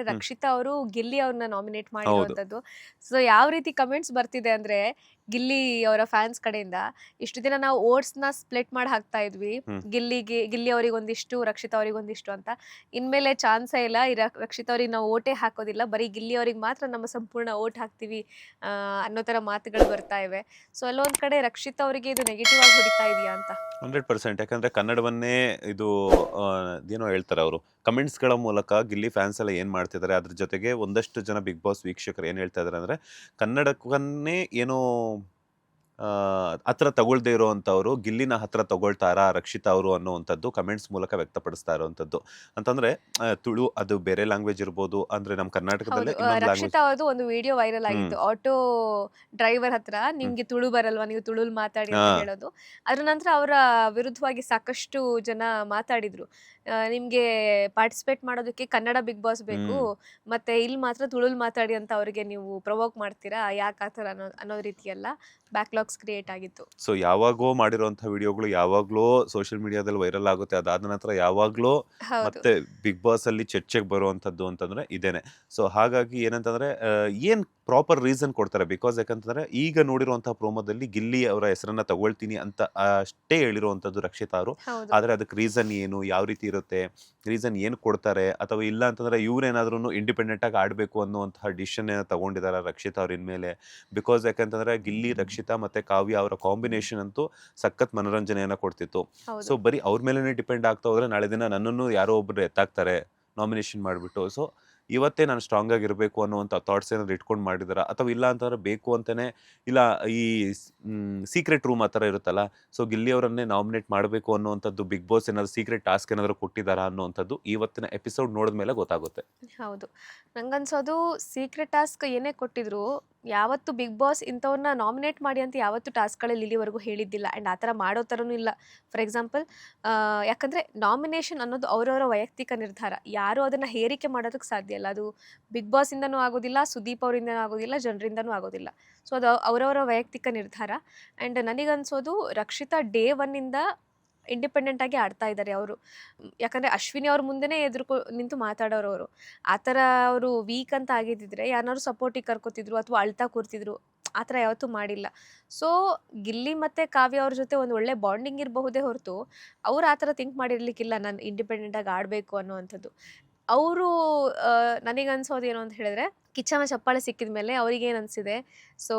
ಹ್ಮ್. ರಕ್ಷಿತಾ ಅವರು ಗಿಲ್ಲಿ ಅವ್ರನ್ನ ನಾಮಿನೇಟ್ ಹೌದು. ಮಾಡಿರುವಂತದ್ದು. ಸೊ ಯಾವ ರೀತಿ ಕಮೆಂಟ್ಸ್ ಬರ್ತಿದೆ ಅಂದ್ರೆ ಗಿಲ್ಲಿ ಅವರ ಫ್ಯಾನ್ಸ್ ಕಡೆಯಿಂದ ಇಷ್ಟು ದಿನ ನಾವು ಓಟ್ಸ್ನ ಸ್ಪ್ಲಿಟ್ ಮಾಡಿ ಹಾಕ್ತಾ ಇದ್ವಿ, ಹ್ಮ್. ಗಿಲ್ಲಿ ಅವರಿಗೆ ಒಂದಿಷ್ಟು ರಕ್ಷಿತಾ ಅವರಿಗೆ ಒಂದಿಷ್ಟು ಅಂತ. ಇನ್ಮೇಲೆ ಚಾನ್ಸೇ ಇಲ್ಲ, ಈ ರಕ್ಷಿತಾ ಅವ್ರಿಗೆ ನಾವು ಓಟೇ ಹಾಕೋದಿಲ್ಲ, ಬರೀ ಗಿಲ್ಲಿ ಅವ್ರಿಗೆ ಮಾತ್ರ ನಮ್ಮ ಸಂಪೂರ್ಣ ಓಟ್ ಹಾಕ್ತೀವಿ ಅನ್ನೋ ತರ ಮಾತುಗಳು ಬರ್ತಾ ಇವೆ. ಸೊ ಅಲ್ಲೊಂದ್ ಕಡೆ ರಕ್ಷಿತಾ ಅವರಿಗೆ ಇದು ನೆಗೆಟಿವ್ ಆಗಿ ಹೊಡಿತಾ ಇದೆಯಾ ಅಂತ. 100%. ಯಾಕಂದ್ರೆ ಕನ್ನಡವನ್ನೇ ಇದು ಏನೋ ಹೇಳ್ತಾರೆ ಅವರು ಕಮೆಂಟ್ಸ್ಗಳ ಮೂಲಕ ಗಿಲ್ಲಿ ಫ್ಯಾನ್ಸ್ ಎಲ್ಲ ಏನ್ ಮಾಡ್ತಿದ್ದಾರೆ, ಅದ್ರ ಜೊತೆಗೆ ಒಂದಷ್ಟು ಜನ ಬಿಗ್ ಬಾಸ್ ವೀಕ್ಷಕರು ಏನ್ ಹೇಳ್ತಾ ಇದಾರೆ ಅಂದ್ರೆ ಕನ್ನಡಕ್ಕನ್ನೇ ಏನೋ ಹತ್ರ ತಗೊಳ್ದೇ ಇರುವಂತವ್ರು ಗಿಲ್ಲಿನ ಹತ್ರ ತಗೊಳ್ತಾರಾ ರಕ್ಷಿತಾ ಅವರು ಅನ್ನುವಂಥದ್ದು ಕಮೆಂಟ್ಸ್ ಮೂಲಕ ವ್ಯಕ್ತಪಡಿಸ್ತಾ ಇರುವಂತದ್ದು. ಅಂತಂದ್ರೆ ತುಳು ಅದು ಬೇರೆ ಲ್ಯಾಂಗ್ವೇಜ್ ಇರ್ಬೋದು, ಅಂದ್ರೆ ನಮ್ಮ ಹೌದು, ಕರ್ನಾಟಕದಲ್ಲೇ ಇನ್ನೊಂದು ಲ್ಯಾಂಗ್ವೇಜ್. ರಕ್ಷಿತಾ ಅವ್ರದ್ದು ಒಂದು ವಿಡಿಯೋ ವೈರಲ್ ಹ್ಮ್. ಆಗಿತ್ತು. ಆಟೋ ಡ್ರೈವರ್ ಹತ್ರ ಹ್ಮ್. ನಿಮ್ಗೆ ತುಳು ಬರಲ್ವಾ, ನೀವು ತುಳುಲ್ ಮಾತಾಡಿ ಹಾ. ಅಂತ ಹೇಳೋದು. ಅದ್ರ ನಂತರ ಅವರ ವಿರುದ್ಧವಾಗಿ ಸಾಕಷ್ಟು ಜನ ಮಾತಾಡಿದ್ರು. ನಿಮ್ಗೆ ಪಾರ್ಟಿಸಿಪೇಟ್ ಮಾಡೋದಕ್ಕೆ ಕನ್ನಡ ಬಿಗ್ ಬಾಸ್ ಬೇಕು, ಹ್ಮ್. ಮತ್ತೆ ಇಲ್ಲಿ ಮಾತ್ರ ತುಳುಲ್ ಮಾತಾಡಿ ಅಂತ ಅವ್ರಿಗೆ ನೀವು ಪ್ರವೋಕ್ ಮಾಡ್ತೀರಾ, ಯಾಕೆ ಆ ಥರ ಅನ್ನೋ ರೀತಿಯೆಲ್ಲ ಬ್ಯಾಕ್ಲಾಗ್ಸ್ ಕ್ರಿಯೇಟ್ ಆಗಿತ್ತು. ಸೊ ಯಾವಾಗೋ ಮಾಡಿರುವಂಥ ವಿಡಿಯೋಗಳು ಯಾವಾಗ್ಲೋ ಸೋಷಿಯಲ್ ಮೀಡಿಯಾದಲ್ಲಿ ವೈರಲ್ ಆಗುತ್ತೆ, ಅದಾದ ನಂತರ ಯಾವಾಗ್ಲೋ ಹೌದು, ಮತ್ತೆ ಬಿಗ್ ಬಾಸ್ ಅಲ್ಲಿ ಚರ್ಚೆಗೆ ಬರುವಂಥದ್ದು ಅಂತಂದ್ರೆ ಇದೇನೆ. ಸೊ ಹಾಗಾಗಿ ಏನಂತಂದ್ರೆ ಏನ್ ಪ್ರಾಪರ್ ರೀಸನ್ ಕೊಡ್ತಾರೆ, ಬಿಕಾಸ್ ಯಾಕಂತಂದ್ರೆ ಈಗ ನೋಡಿರುವಂತಹ ಪ್ರೋಮೋದಲ್ಲಿ ಗಿಲ್ಲಿ ಅವರ ಹೆಸರನ್ನ ತಗೊಳ್ತೀನಿ ಅಂತ ಅಷ್ಟೇ ಹೇಳಿರುವಂಥದ್ದು ರಕ್ಷಿತಾ ಅವರು. ಹೌದು, ಆದ್ರೆ ಅದಕ್ಕೆ ರೀಸನ್ ಏನು, ಯಾವ ರೀತಿ ಇರುತ್ತೆ, ರೀಸನ್ ಏನು ಕೊಡ್ತಾರೆ, ಅಥವಾ ಇಲ್ಲ ಅಂತಂದ್ರೆ ಇವ್ರೇನಾದ್ರೂ ಇಂಡಿಪೆಂಡೆಂಟ್ ಆಗಿ ಆಡ್ಬೇಕು ಅನ್ನುವಂತಹ ಡಿಸಿಷನ್ ಏನೋ ತಗೊಂಡಿದಾರ ರಕ್ಷಿತಾ ಅವ್ರ ಇನ್ಮೇಲೆ. ಬಿಕಾಸ್ ಯಾಕಂತಂದ್ರೆ ಗಿಲ್ಲಿ, ರಕ್ಷಿತಾ ಮತ್ತೆ ಕಾವ್ಯ ಅವರ ಕಾಂಬಿನೇಷನ್ ಅಂತೂ ಸಖತ್ ಮನೋರಂಜನೆಯನ್ನ ಕೊಡ್ತಿತ್ತು. ಹೌದು, ಸೊ ಬರೀ ಅವ್ರ ಮೇಲೆನೆ ಡಿಪೆಂಡ್ ಆಗ್ತಾ ಹೋದ್ರೆ ನಾಳೆ ದಿನ ನನ್ನನ್ನು ಯಾರೋ ಒಬ್ರು ಎತ್ತಾಕ್ತಾರೆ ನಾಮಿನೇಷನ್ ಮಾಡಿಬಿಟ್ಟು. ಸೊ ಇವತ್ತೇ ನಾನು ಸ್ಟ್ರಾಂಗ್ ಆಗಿರಬೇಕು ಅನ್ನುವಂಥ ಥಾಟ್ಸ್ ಏನಾದ್ರು ಇಟ್ಕೊಂಡು ಮಾಡಿದಾರ, ಅಥವಾ ಇಲ್ಲ ಅಂತಂದ್ರೆ ಬೇಕು ಅಂತಾನೆ, ಇಲ್ಲ ಈ ಸೀಕ್ರೆಟ್ ರೂಮ್ ಆ ಥರ ಇರುತ್ತಲ್ಲ, ಸೊ ಗಿಲ್ಲಿ ಅವರನ್ನೇ ನಾಮಿನೇಟ್ ಮಾಡಬೇಕು ಅನ್ನುವಂಥದ್ದು ಬಿಗ್ ಬಾಸ್ ಏನಾದ್ರು ಸೀಕ್ರೆಟ್ ಟಾಸ್ಕ್ ಏನಾದ್ರು ಕೊಟ್ಟಿದ್ದಾರಾ ಅನ್ನುವಂಥದ್ದು ಇವತ್ತಿನ ಎಪಿಸೋಡ್ ನೋಡಿದ್ಮೇಲೆ ಗೊತ್ತಾಗುತ್ತೆ. ಹೌದು. ನಂಗನ್ಸೋದು ಸೀಕ್ರೆಟ್ ಟಾಸ್ಕ್ ಏನೇ ಕೊಟ್ಟಿದ್ರು, ಯಾವತ್ತು ಬಿಗ್ ಬಾಸ್ ಇಂಥವ್ರನ್ನ ನಾಮಿನೇಟ್ ಮಾಡಿ ಅಂತ ಯಾವತ್ತು ಟಾಸ್ಕ್ಗಳಲ್ಲಿ ಇಲ್ಲಿವರೆಗೂ ಹೇಳಿದ್ದಿಲ್ಲ. ಆ್ಯಂಡ್ ಆ ಥರ ಮಾಡೋ ಥರನೂ ಇಲ್ಲ. ಫಾರ್ ಎಕ್ಸಾಂಪಲ್, ಯಾಕಂದರೆ ನಾಮಿನೇಷನ್ ಅನ್ನೋದು ಅವರವರ ವೈಯಕ್ತಿಕ ನಿರ್ಧಾರ. ಯಾರೂ ಅದನ್ನು ಹೇರಿಕೆ ಮಾಡೋದಕ್ಕೆ ಸಾಧ್ಯ ಇಲ್ಲ. ಅದು ಬಿಗ್ ಬಾಸಿಂದನೂ ಆಗೋದಿಲ್ಲ, ಸುದೀಪ್ ಅವರಿಂದನೂ ಆಗೋದಿಲ್ಲ, ಜನರಿಂದನೂ ಆಗೋದಿಲ್ಲ. ಸೊ ಅದು ಅವರವರ ವೈಯಕ್ತಿಕ ನಿರ್ಧಾರ. ಆ್ಯಂಡ್ ನನಗನ್ಸೋದು ರಕ್ಷಿತಾ ಡೇ ಒನ್ನಿಂದ ಇಂಡಿಪೆಂಡೆಂಟ್ ಆಗಿ ಆಡ್ತಾ ಇದ್ದಾರೆ ಅವರು. ಯಾಕಂದರೆ ಅಶ್ವಿನಿ ಅವ್ರ ಮುಂದೆನೇ ನಿಂತು ಮಾತಾಡೋರು ಅವರು. ಆ ಥರ ಅವರು ವೀಕ್ ಅಂತ ಆಗಿದ್ದಿದ್ರೆ ಯಾರನ್ನಾದ್ರು ಸಪೋರ್ಟಿಗೆ ಕರ್ಕೋತಿದ್ರು ಅಥವಾ ಅಳ್ತಾ ಕೂರ್ತಿದ್ರು. ಆ ಥರ ಯಾವತ್ತೂ ಮಾಡಿಲ್ಲ. ಸೊ ಗಿಲ್ಲಿ ಮತ್ತು ಕಾವ್ಯ ಅವ್ರ ಜೊತೆ ಒಂದು ಒಳ್ಳೆ ಬಾಂಡಿಂಗ್ ಇರಬಹುದೇ ಹೊರತು ಅವ್ರು ಆ ಥರ ಥಿಂಕ್ ಮಾಡಿರ್ಲಿಕ್ಕಿಲ್ಲ ನಾನು ಇಂಡಿಪೆಂಡೆಂಟಾಗಿ ಆಡಬೇಕು ಅನ್ನುವಂಥದ್ದು. ಅವರು ನನಗನ್ಸೋದು ಏನು ಅಂತ ಹೇಳಿದ್ರೆ, ಕಿಚ್ಚನ ಚಪ್ಪಾಳೆ ಸಿಕ್ಕಿದ ಮೇಲೆ ಅವ್ರಿಗೇನು ಅನಿಸಿದೆ, ಸೊ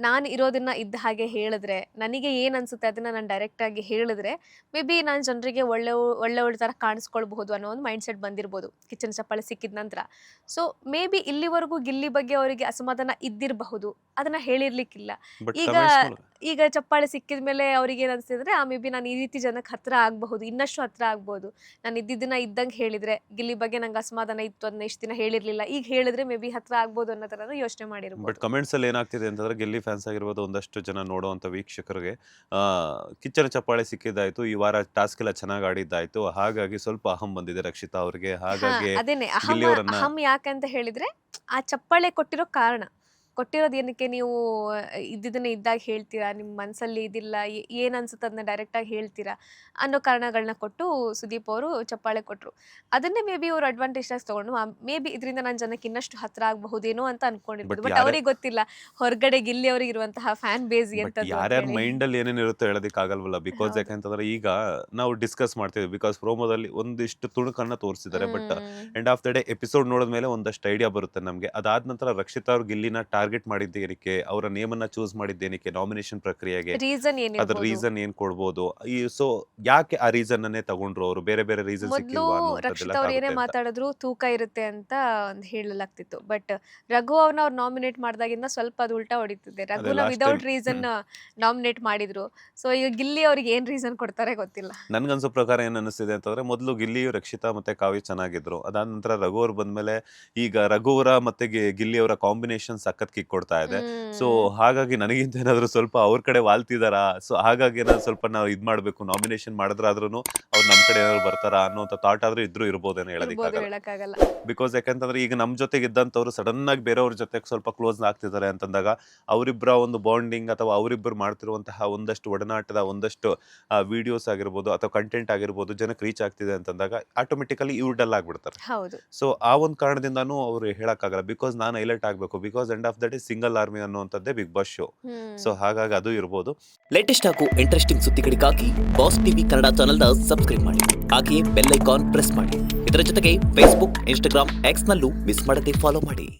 ನಾನು ಇರೋದನ್ನು ಇದ್ದ ಹಾಗೆ ಹೇಳಿದ್ರೆ, ನನಗೆ ಏನು ಅನಿಸುತ್ತೆ ಅದನ್ನು ನಾನು ಡೈರೆಕ್ಟಾಗಿ ಹೇಳಿದ್ರೆ ಮೇ ಬಿ ನಾನು ಜನರಿಗೆ ಒಳ್ಳೆ ಥರ ಕಾಣಿಸ್ಕೊಳ್ಬಹುದು ಅನ್ನೋ ಒಂದು ಮೈಂಡ್ಸೆಟ್ ಬಂದಿರ್ಬೋದು ಕಿಚ್ಚನ ಚಪ್ಪಾಳೆ ಸಿಕ್ಕಿದ ನಂತರ. ಸೊ ಮೇ ಬಿ ಇಲ್ಲಿವರೆಗೂ ಗಿಲ್ಲಿ ಬಗ್ಗೆ ಅವರಿಗೆ ಅಸಮಾಧಾನ ಇದ್ದಿರಬಹುದು, ಅದನ್ನು ಹೇಳಿರ್ಲಿಕ್ಕಿಲ್ಲ. ಬಟ್ ಈಗ ಕಮೆಂಟ್ಸ್ ಈಗ ಚಪ್ಪಾಳೆ ಸಿಕ್ಕಿದ ಮೇಲೆ ಅವ್ರಿಗೆ ಏನು ಅನಿಸ್ತಿದ್ರೆ, ಮೇ ಬಿ ನಾನು ಈ ರೀತಿ ಜನಕ್ಕೆ ಹತ್ರ ಆಗಬಹುದು, ಇನ್ನಷ್ಟು ಹತ್ರ ಆಗ್ಬೋದು. ನಾನು ಇದ್ದಿದ್ದನ್ನ ಇದ್ದಂಗೆ ಹೇಳಿದ್ರೆ, ಗಿಲ್ಲಿ ಬಗ್ಗೆ ನಂಗೆ ಅಸಮಾಧಾನ ಇತ್ತು ಅದನ್ನ ಇಷ್ಟು ದಿನ ಹೇಳಿರಲಿಲ್ಲ, ಈಗ ಹೇಳಿದ್ರೆ ಮೇ ಬಿ ಹತ್ರ ಆಗ್ಬೋದು ಅನ್ನೋ ಥರ ಯೋಚನೆ ಬಟ್ ಮಾಡಿರ್ಬೋದು. ಕಮೆಂಟ್ಸ್ ಅಲ್ಲಿ ಏನಾಗ್ತಿದೆ ಅಂತಂದ್ರೆ ಗಿಲ್ಲಿ ಫ್ಯಾನ್ಸ್ ಆಗಿರ್ಬೋದು, ಒಂದಷ್ಟು ಜನ ನೋಡುವಂತ ವೀಕ್ಷಕರಿಗೆ ಆ ಕಿಚ್ಚನ ಚಪ್ಪಾಳೆ ಸಿಕ್ಕಿದ್ದಾಯ್ತು, ಈ ವಾರ ಟಾಸ್ಕ್ ಎಲ್ಲ ಚೆನ್ನಾಗಿ ಆಡಿದ್ದಾಯ್ತು, ಹಾಗಾಗಿ ಸ್ವಲ್ಪ ಅಹಂ ಬಂದಿದೆ ರಕ್ಷಿತಾ ಅವ್ರಿಗೆ, ಹಾಗಾಗಿ ಅದೇನೆ ಗಿಲ್ಲಿ ಅವರನ್ನ ಅಹಂ ಯಾಕಂತ ಹೇಳಿದ್ರೆ, ಆ ಚಪ್ಪಾಳೆ ಕೊಟ್ಟಿರೋ ಕಾರಣ, ಕೊಟ್ಟಿರೋದು ಏನಕ್ಕೆ, ನೀವು ಇದ್ದಿದ್ದನ್ನ ಇದ್ದಾಗ ಹೇಳ್ತೀರಾ, ನಿಮ್ಮ ಮನಸ್ಸಲ್ಲಿ ಇದಿಲ್ಲ, ಏನು ಅನ್ಸುತ್ತೆ ಅದನ್ನ ಡೈರೆಕ್ಟಾಗಿ ಹೇಳ್ತೀರಾ ಅನ್ನೋ ಕಾರಣಗಳನ್ನ ಕೊಟ್ಟು ಸುದೀಪ್ ಅವರು ಚಪ್ಪಾಳೆ ಕೊಟ್ಟರು. ಅದನ್ನೇ ಮೇ ಬಿ ಅವರು ಅಡ್ವಾಂಟೇಜ್ ಆಗಿ ತೊಗೊಂಡು ಮೇ ಬಿ ಇದರಿಂದ ನಾನು ಜನಕ್ಕೆ ಇನ್ನಷ್ಟು ಹತ್ರ ಆಗಬಹುದೇನೋ ಅಂತ ಅನ್ಕೊಂಡಿರ್ಬೋದು. ಬಟ್ ಬಟ್ ಅವ್ರಿಗೆ ಗೊತ್ತಿಲ್ಲ ಹೊರಗಡೆ ಗಿಲ್ಲಿ ಅವ್ರಿಗೆ ಇರುವಂತಹ ಫ್ಯಾನ್ ಬೇಸ್ ಬಟ್ ಎಂತದ್ದು ಯಾರ್ಯಾರ ಅಂತೇಳಿ. ಮೈಂಡ್ ಅಲ್ಲಿ ಏನೇನು ಇರುತ್ತೋ ಹೇಳೋದಕ್ಕೆ ಆಗಲ್ವಲ್ಲ. ಬಿಕಾಸ್ ಹೌದು. ಯಾಕಂತಂದ್ರೆ ಈಗ ನಾವು ಡಿಸ್ಕಸ್ ಮಾಡ್ತೀವಿ, ಬಿಕಾಸ್ ಪ್ರೋಮೋದಲ್ಲಿ ಒಂದಿಷ್ಟು ತುಣುಕನ್ನ ತೋರಿಸಿದ್ದಾರೆ, but end of the day episode ನೋಡಿದ್ಮೇಲೆ ಒಂದಷ್ಟು ಐಡಿಯಾ ಬರುತ್ತೆ ನಮಗೆ. ಅದಾದ ನಂತರ ರಕ್ಷಿತಾ ಅವ್ರು ಗಿಲ್ಲಿನ ಟಾರ್ಗೆಟ್ ಮಾಡಿದ್ದೇನಕ್ಕೆ, ಅವರ ನೇಮನ್ನ ಚೂಸ್ ಮಾಡಿದ್ದೇನಕ್ಕೆ ನಾಮಿನೇಷನ್ ಪ್ರಕ್ರಿಯೆಗೆ, ರೀಸನ್ ಅದ್ರ ಏನಿರ್ಬೋದು. ರೀಸನ್ ಏನ್ ಕೊಡ್ಬೋದು, ಈ ಸೊ ಯಾಕೆ ಆ ರೀಸನ್ ಅನ್ನೇ ತಗೊಂಡ್ರು ಅವರು, ಬೇರೆ ಬೇರೆ ರೀಸನ್ ಮೊದಲು ಸಿಕ್ಕಿಲ್ವಾ ಅನ್ನುವಂಥದ್ದೆಲ್ಲ ರಕ್ಷಿತ್ ಅವ್ರು ಏನೇ ಆಗುತ್ತೆ ಅಂತ. ಮಾತಾಡಿದ್ರು ತೂಕ ಇರುತ್ತೆ ಅಂತ ಒಂದು ಹೇಳಲಾಗ್ತಿತ್ತು. ಬಟ್ ರಘು ಅವ್ರನ್ನ ಅವ್ರು ನಾಮಿನೇಟ್ ಮಾಡಿದಾಗಿಂದ ಸ್ವಲ್ಪ ಅದು ಉಲ್ಟಾ ಹೊಡಿತಿದೆ. ಅದೇ ರಘುನ last without time reason nominate ಮಾಡಿದ್ರು. ಸೊ ಈಗ ಗಿಲ್ಲಿ ಅವ್ರಿಗೆ ಏನ್ ರೀಸನ್ ಕೊಡ್ತಾರೆ ಗೊತ್ತಿಲ್ಲ. ನನ್ಗನ್ಸೋ ಪ್ರಕಾರ ಏನ್ ಅನಿಸ್ತಿದೆ ಅಂತಂದ್ರೆ, ಮೊದಲು ಗಿಲ್ಲಿ, ರಕ್ಷಿತಾ ಮತ್ತೆ ಕಾವ್ಯ ಚೆನ್ನಾಗಿದ್ರು, ಅದಾದ ನಂತರ ರಘು ಅವ್ರು ಬಂದ್ಮೇಲೆ ಈಗ ರಘು ಅವರ ಮತ್ತೆ ಗಿಲ್ಲಿ ಅವರ ಕಾಂಬಿನೇಷನ್ ಸಖತ್ ಕಿಕ್ ಕೊಡ್ತಾ ಇದೆ. ಸೊ ಹಾಗಾಗಿ ನನಗಿಂತ ಏನಾದ್ರು ಸ್ವಲ್ಪ ಅವ್ರ ಕಡೆ ವಾಲ್ತಿದಾರಾ, ಸೊ ಹಾಗಾಗಿ ಏನಾದ್ರು ಸ್ವಲ್ಪ ನಾವು ಇದ್ ಮಾಡ್ಬೇಕು, ನಾಮಿನೇಷನ್ ಮಾಡಿದ್ರಾದ್ರೂ ಅವ್ರು ನಮ್ ಕಡೆ ಏನಾದ್ರು ಬರ್ತಾರಾ ಅನ್ನೋಂಥ ಥಾಟ್ ಆದ್ರೂ ಇದ್ರೂ ಇರ್ಬೋದೇನೋ ಹೇಳೋದಕ್ಕಾಗಲ್ಲ. ಹೇಳಕ್ಕಾಗಲ್ಲ. ಬಿಕಾಸ್ ಯಾಕಂತಂದ್ರೆ ಈಗ ನಮ್ ಜೊತೆಗೆ ಇದ್ದಂಥವ್ರು ಸಡನ್ ಆಗಿ ಬೇರೆಯವ್ರ ಜೊತೆಗೆ ಸ್ವಲ್ಪ ಕ್ಲೋಸ್ ಆಗ್ತಿದ್ದಾರೆ ಅಂತಂದಾಗ ಅವರಿಬ್ಬರ ಒಂದು ಬಾಂಡಿಂಗ್ ಅಥವಾ ಅವರಿಬ್ಬರು ಮಾಡ್ತಿರುವಂತಹ ಒಂದಷ್ಟು ಒಡನಾಟದ ಒಂದಷ್ಟು ವಿಡಿಯೋಸ್ ಆಗಿರ್ಬೋದು ಅಥವಾ ಕಂಟೆಂಟ್ ಆಗಿರ್ಬೋದು ಜನಕ್ಕೆ ರೀಚ್ ಆಗ್ತಿದೆ ಅಂತಂದಾಗ ಆಟೋಮೆಟಿಕಲಿ ಇವ್ರು ಡಲ್ ಆಗ್ಬಿಡ್ತಾರೆ. ಹೌದು. ಸೊ ಆ ಒಂದು ಕಾರಣದಿಂದಾನು ಅವ್ರು ಹೇಳಕ್ಕಾಗಲ್ಲ, ಬಿಕಾಸ್ ನಾನು ಹೈಲೈಟ್ ಆಗ್ಬೇಕು, because end of the day single army ಅನ್ನುವಂಥದ್ದೇ ಬಿಗ್ ಬಾಸ್ ಶೋ. ಸೊ ಹಾಗಾಗಿ ಅದು ಇರ್ಬೋದು. ಲೇಟೆಸ್ಟ್ ಹಾಗೂ ಇಂಟ್ರೆಸ್ಟಿಂಗ್ ಸುದ್ದಿಗಳಿಗಾಗಿ ಬಾಸ್ ಟಿವಿ ಕನ್ನಡ ಚಾನೆಲ್ನ ಸಬ್ಸ್ಕ್ರೈಬ್ ಮಾಡಿ, ಹಾಗೆಯೇ ಬೆಲ್ ಐಕಾನ್ ಪ್ರೆಸ್ ಮಾಡಿ. ಇದರ ಜೊತೆಗೆ ಫೇಸ್ಬುಕ್, ಇನ್ಸ್ಟಾಗ್ರಾಮ್, ಎಕ್ಸ್ ನಲ್ಲೂ ಮಿಸ್ ಮಾಡದೆ ಫಾಲೋ ಮಾಡಿ.